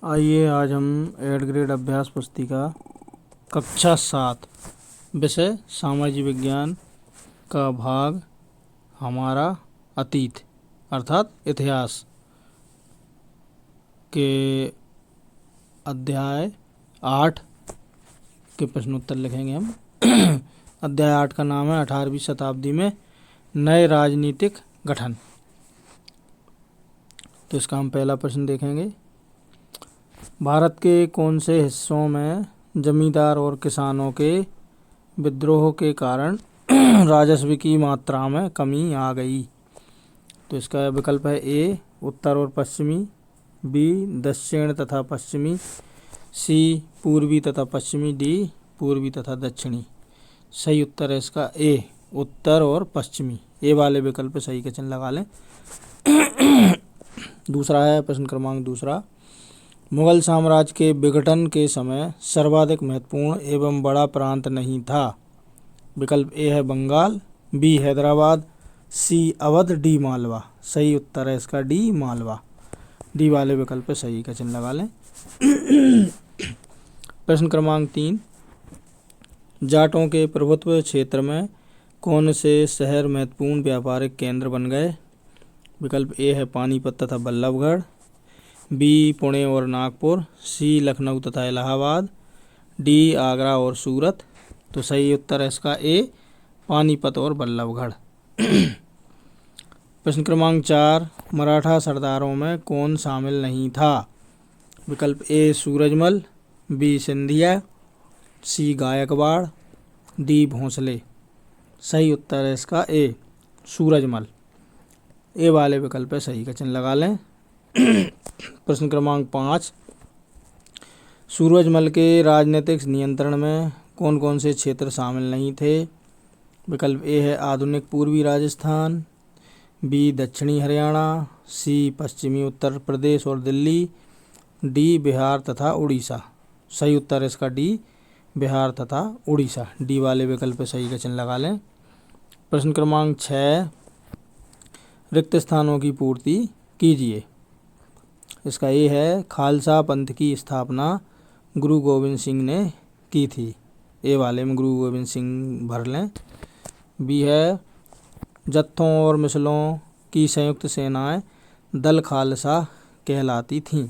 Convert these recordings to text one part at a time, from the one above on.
आइए आज हम 8 ग्रेड अभ्यास पुस्तिका कक्षा 7 विषय सामाजिक विज्ञान का भाग हमारा अतीत अर्थात इतिहास के अध्याय 8 के प्रश्नोत्तर लिखेंगे हम। अध्याय 8 का नाम है 18वीं शताब्दी में नए राजनीतिक गठन। तो इसका हम पहला प्रश्न देखेंगे। भारत के कौन से हिस्सों में जमींदार और किसानों के विद्रोह के कारण राजस्व की मात्रा में कमी आ गई? तो इसका विकल्प है ए उत्तर और पश्चिमी, बी दक्षिण तथा पश्चिमी, सी पूर्वी तथा पश्चिमी, डी पूर्वी तथा दक्षिणी। सही उत्तर है इसका ए उत्तर और पश्चिमी। ए वाले विकल्प पे सही का चिन्ह लगा लें। दूसरा है प्रश्न क्रमांक दूसरा। मुगल साम्राज्य के विघटन के समय सर्वाधिक महत्वपूर्ण एवं बड़ा प्रांत नहीं था? विकल्प ए है बंगाल, बी हैदराबाद, सी अवध, डी मालवा। सही उत्तर है इसका डी मालवा। डी वाले विकल्प पे सही का चिन्ह लगा लें। प्रश्न क्रमांक 3। जाटों के प्रभुत्व क्षेत्र में कौन से शहर महत्वपूर्ण व्यापारिक केंद्र बन गए? विकल्प ए है पानीपत तथा बल्लभगढ़, बी पुणे और नागपुर, सी लखनऊ तथा इलाहाबाद, डी आगरा और सूरत। तो सही उत्तर है इसका ए पानीपत और बल्लभगढ़। प्रश्न क्रमांक 4। मराठा सरदारों में कौन शामिल नहीं था? विकल्प ए सूरजमल, बी सिंधिया, सी गायकवाड़, डी भोंसले। सही उत्तर है इसका ए सूरजमल। ए वाले विकल्प पे सही का चिन्ह लगा लें। प्रश्न क्रमांक 5। सूरजमल के राजनीतिक नियंत्रण में कौन कौन से क्षेत्र शामिल नहीं थे? विकल्प ए है आधुनिक पूर्वी राजस्थान, बी दक्षिणी हरियाणा, सी पश्चिमी उत्तर प्रदेश और दिल्ली, डी बिहार तथा उड़ीसा। सही उत्तर है इसका डी बिहार तथा उड़ीसा। डी वाले विकल्प पे सही का चिन्ह लगा लें। प्रश्न क्रमांक 6। रिक्त स्थानों की पूर्ति कीजिए। इसका ए है खालसा पंथ की स्थापना गुरु गोविंद सिंह ने की थी। ए वाले में गुरु गोविंद सिंह भर लें। बी है जत्थों और मिसलों की संयुक्त सेनाएं दल खालसा कहलाती थीं।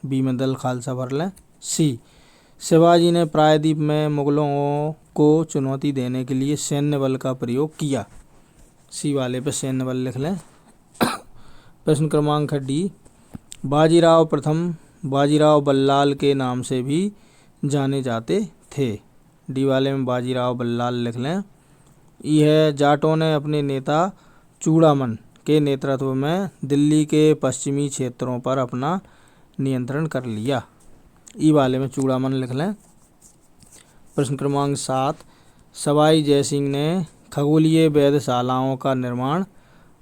बी में दल खालसा भर लें। सी शिवाजी ने प्रायद्वीप में मुगलों को चुनौती देने के लिए सैन्य बल का प्रयोग किया। सी वाले पे सैन्य बल लिख लें। प्रश्न क्रमांक डी। बाजीराव प्रथम बाजीराव बल्लाल के नाम से भी जाने जाते थे। डी वाले में बाजीराव बल्लाल लिख लें। ई है जाटों ने अपने नेता चूड़ामन के नेतृत्व में दिल्ली के पश्चिमी क्षेत्रों पर अपना नियंत्रण कर लिया। ई वाले में चूड़ामन लिख लें। प्रश्न क्रमांक 7। सवाई जयसिंह ने खगोलीय वेधशालाओं का निर्माण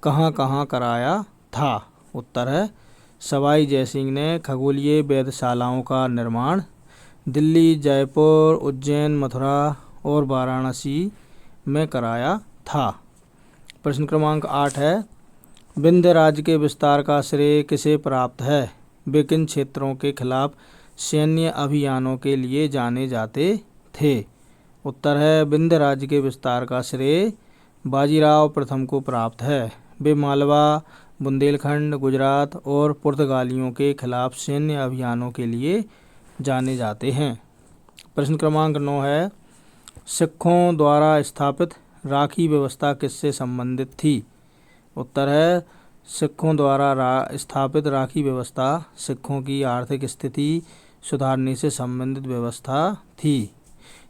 कहाँ कहाँ कराया था? उत्तर है सवाई जयसिंह ने खगोलीय वेधशालाओं का निर्माण दिल्ली, जयपुर, उज्जैन, मथुरा और वाराणसी में कराया था। प्रश्न क्रमांक 8 है। विंध्य राज्य के विस्तार का श्रेय किसे प्राप्त है? वे किन क्षेत्रों के खिलाफ सैन्य अभियानों के लिए जाने जाते थे? उत्तर है विंध्य राज्य के विस्तार का श्रेय बाजीराव प्रथम को प्राप्त है। वे मालवा, बुंदेलखंड, गुजरात और पुर्तगालियों के खिलाफ सैन्य अभियानों के लिए जाने जाते हैं। प्रश्न क्रमांक 9 है। सिखों द्वारा स्थापित राखी व्यवस्था किससे संबंधित थी? उत्तर है सिखों द्वारा स्थापित राखी व्यवस्था सिखों की आर्थिक स्थिति सुधारने से संबंधित व्यवस्था थी।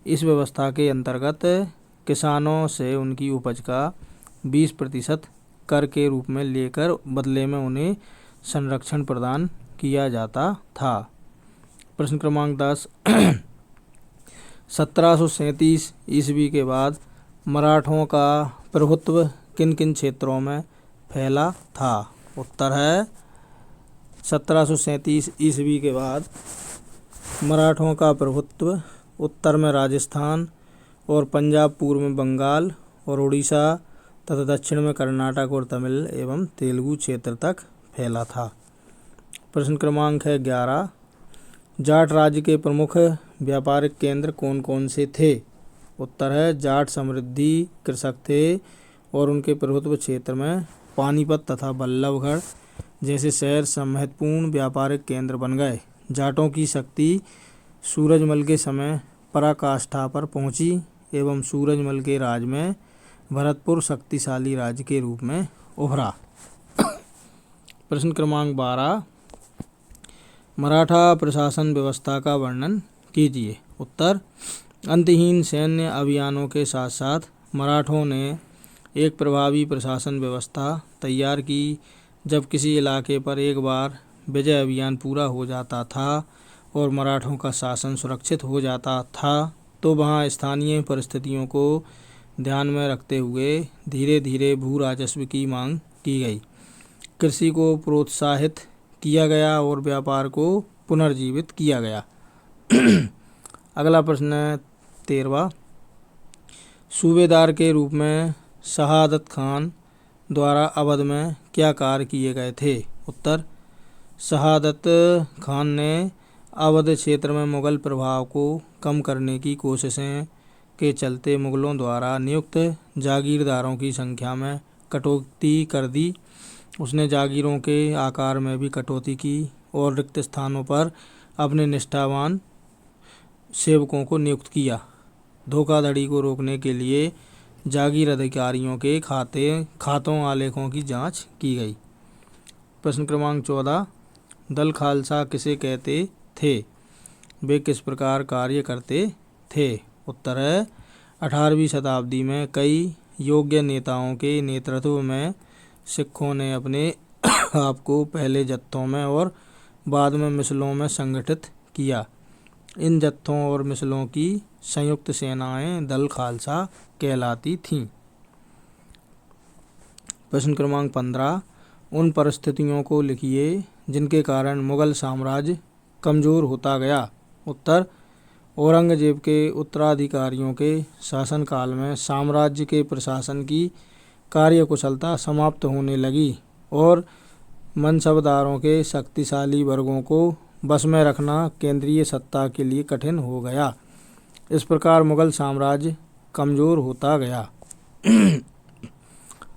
इस व्यवस्था के अंतर्गत किसानों से उनकी उपज का 20% कर के रूप में लेकर बदले में उन्हें संरक्षण प्रदान किया जाता था। प्रश्न क्रमांक 10। 1737 ईस्वी के बाद मराठों का प्रभुत्व किन किन क्षेत्रों में फैला था? उत्तर है 1737 ईस्वी के बाद मराठों का प्रभुत्व उत्तर में राजस्थान और पंजाब, पूर्व में बंगाल और उड़ीसा तथा दक्षिण में कर्नाटक और तमिल एवं तेलुगु क्षेत्र तक फैला था। प्रश्न क्रमांक है 11। जाट राज्य के प्रमुख व्यापारिक केंद्र कौन कौन से थे? उत्तर है जाट समृद्धि कृषक थे और उनके प्रभुत्व क्षेत्र में पानीपत तथा बल्लभगढ़ जैसे शहर महत्वपूर्ण व्यापारिक केंद्र बन गए। जाटों की शक्ति सूरजमल के समय पराकाष्ठा पर पहुंची एवं सूरजमल के राज में भरतपुर शक्तिशाली राज्य के रूप में उभरा। प्रश्न क्रमांक 12। मराठा प्रशासन व्यवस्था का वर्णन कीजिए। उत्तर अंतहीन सैन्य अभियानों के साथ साथ मराठों ने एक प्रभावी प्रशासन व्यवस्था तैयार की। जब किसी इलाके पर एक बार विजय अभियान पूरा हो जाता था और मराठों का शासन सुरक्षित हो जाता था तो वहाँ स्थानीय परिस्थितियों को ध्यान में रखते हुए धीरे धीरे भू राजस्व की मांग की गई, कृषि को प्रोत्साहित किया गया और व्यापार को पुनर्जीवित किया गया। अगला प्रश्न है 13वां। सूबेदार के रूप में शहादत खान द्वारा अवध में क्या कार्य किए गए थे? उत्तर शहादत खान ने अवध क्षेत्र में मुगल प्रभाव को कम करने की कोशिशें के चलते मुगलों द्वारा नियुक्त जागीरदारों की संख्या में कटौती कर दी। उसने जागीरों के आकार में भी कटौती की और रिक्त स्थानों पर अपने निष्ठावान सेवकों को नियुक्त किया। धोखाधड़ी को रोकने के लिए जागीर अधिकारियों के खातों आलेखों की जांच की गई। प्रश्न क्रमांक 14। दल खालसा किसे कहते थे? वे किस प्रकार कार्य करते थे? उत्तर है 18वीं शताब्दी में कई योग्य नेताओं के नेतृत्व में सिखों ने अपने आप को पहले जत्थों में और बाद में मिसलों में संगठित किया। इन जत्थों और मिसलों की संयुक्त सेनाएं दल खालसा कहलाती थीं। प्रश्न क्रमांक 15। उन परिस्थितियों को लिखिए जिनके कारण मुगल साम्राज्य कमजोर होता गया। उत्तर औरंगजेब के उत्तराधिकारियों के शासनकाल में साम्राज्य के प्रशासन की कार्यकुशलता समाप्त होने लगी और मनसबदारों के शक्तिशाली वर्गों को बस में रखना केंद्रीय सत्ता के लिए कठिन हो गया। इस प्रकार मुगल साम्राज्य कमजोर होता गया।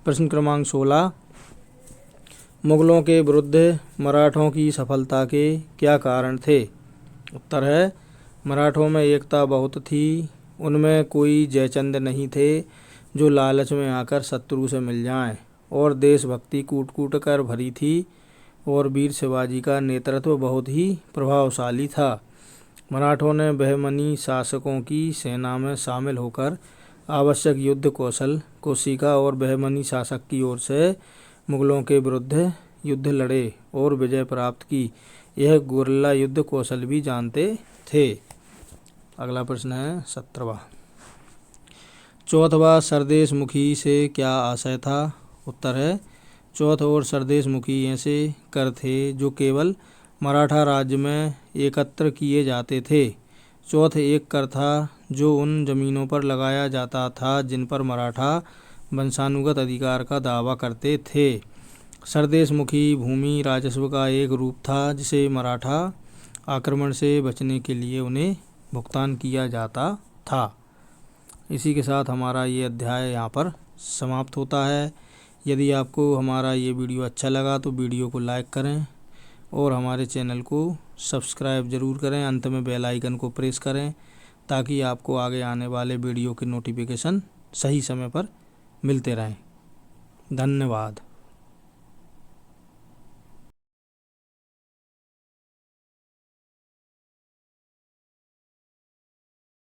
प्रश्न क्रमांक 16। मुगलों के विरुद्ध मराठों की सफलता के क्या कारण थे? उत्तर है मराठों में एकता बहुत थी। उनमें कोई जयचंद नहीं थे जो लालच में आकर शत्रु से मिल जाएं, और देशभक्ति कूट कूट कर भरी थी और वीर शिवाजी का नेतृत्व बहुत ही प्रभावशाली था। मराठों ने बहमनी शासकों की सेना में शामिल होकर आवश्यक युद्ध कौशल को सीखा और बहमनी शासक की ओर से मुगलों के विरुद्ध युद्ध लड़े और विजय प्राप्त की। यह गुरिल्ला युद्ध कौशल भी जानते थे। अगला प्रश्न है 17वां। चौथवा सरदेश मुखी से क्या आशय था? उत्तर है चौथ और सरदेश मुखी ऐसे कर थे जो केवल मराठा राज्य में एकत्र किए जाते थे। चौथ एक कर था जो उन जमीनों पर लगाया जाता था जिन पर मराठा वंशानुगत अधिकार का दावा करते थे। सरदेश मुखी भूमि राजस्व का एक रूप था जिसे मराठा आक्रमण से बचने के लिए उन्हें भुगतान किया जाता था। इसी के साथ हमारा ये अध्याय यहाँ पर समाप्त होता है। यदि आपको हमारा ये वीडियो अच्छा लगा तो वीडियो को लाइक करें और हमारे चैनल को सब्सक्राइब ज़रूर करें। अंत में बेल आइकन को प्रेस करें ताकि आपको आगे आने वाले वीडियो के नोटिफिकेशन सही समय पर मिलते रहें। धन्यवाद।